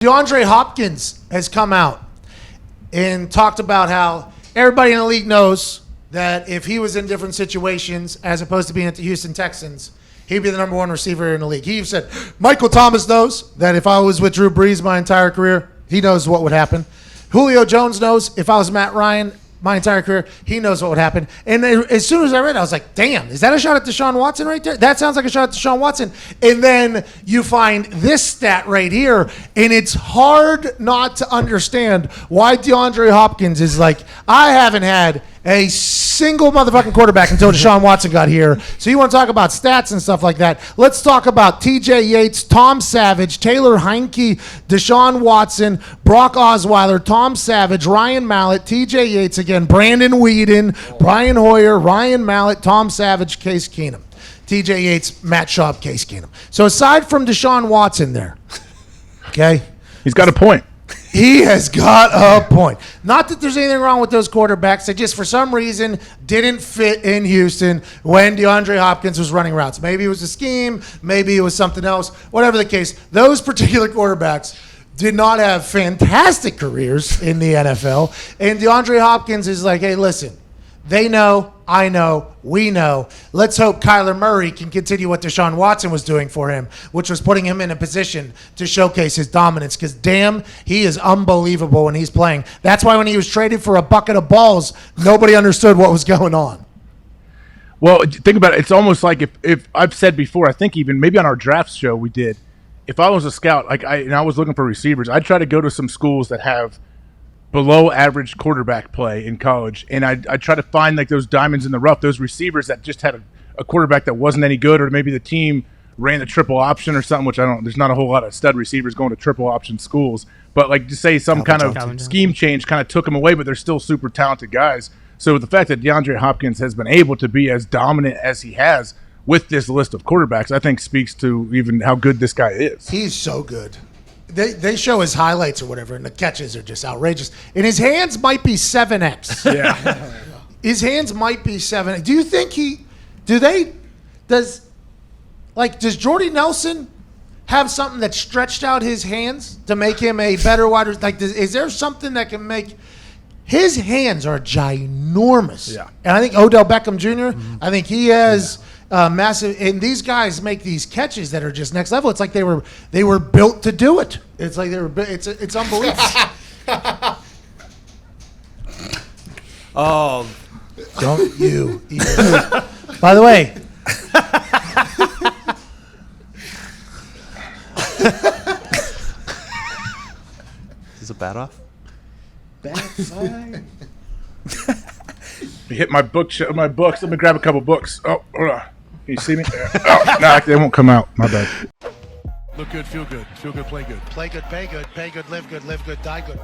DeAndre Hopkins has come out and talked about how everybody in the league knows that if he was in different situations as opposed to being at the Houston Texans, he'd be the number one receiver in the league. He said, Michael Thomas knows that if I was with Drew Brees my entire career, he knows what would happen. Julio Jones knows if I was Matt Ryan my entire career, he knows what would happen. And as soon as I read it, I was like, damn, is that a shot at Deshaun Watson right there? That sounds like a shot at Deshaun Watson. And then you find this stat right here, and it's hard not to understand why DeAndre Hopkins is like, I haven't had a single motherfucking quarterback until Deshaun Watson got here. So you want to talk about stats and stuff like that. Let's talk about TJ Yates, Tom Savage, Taylor Heineke, Deshaun Watson, Brock Osweiler, Tom Savage, Ryan Mallett, TJ Yates again, Brandon Whedon, Brian Hoyer, Ryan Mallett, Tom Savage, Case Keenum. TJ Yates, Matt Schaub, Case Keenum. So aside from Deshaun Watson there, okay? He's got a point. He has got a point. Not that there's anything wrong with those quarterbacks. They just, for some reason, didn't fit in Houston when DeAndre Hopkins was running routes. Maybe it was a scheme. Maybe it was something else. Whatever the case, those particular quarterbacks did not have fantastic careers in the NFL. And DeAndre Hopkins is like, hey, listen, they know, I know, we know. Let's hope Kyler Murray can continue what Deshaun Watson was doing for him, which was putting him in a position to showcase his dominance, because, damn, he is unbelievable when he's playing. That's why when he was traded for a bucket of balls, nobody understood what was going on. Well, think about it. It's almost like if I've said before, I think even maybe on our draft show we did, if I was a scout, like I was looking for receivers, I'd try to go to some schools that have below average quarterback play in college, and I try to find like those diamonds in the rough, those receivers that just had a quarterback that wasn't any good, or maybe the team ran the triple option or something, which there's not a whole lot of stud receivers going to triple option schools, but like to say some kind of scheme change kind of took them away, but they're still super talented guys. So the fact that DeAndre Hopkins has been able to be as dominant as he has with this list of quarterbacks, I think speaks to even how good this guy is. He's so good. They show his highlights or whatever, and the catches are just outrageous. And his hands might be 7X. Yeah. His hands might be 7X. Do you think does Jordy Nelson have something that stretched out his hands to make him a better wide receiver? Like, is there something that can make his hands are ginormous? Yeah. And I think Odell Beckham Jr., I think he has massive, and these guys make these catches that are just next level. It's like they were built to do it. It's like it's unbelievable. Oh, don't you even. By the way, is this a bat off? backside. Hit my books. Let me grab a couple books. Oh, hold on. Can you see me? Oh, no, they won't come out. My bad. Look good, feel good, play good. Play good, pay good, live good, die good.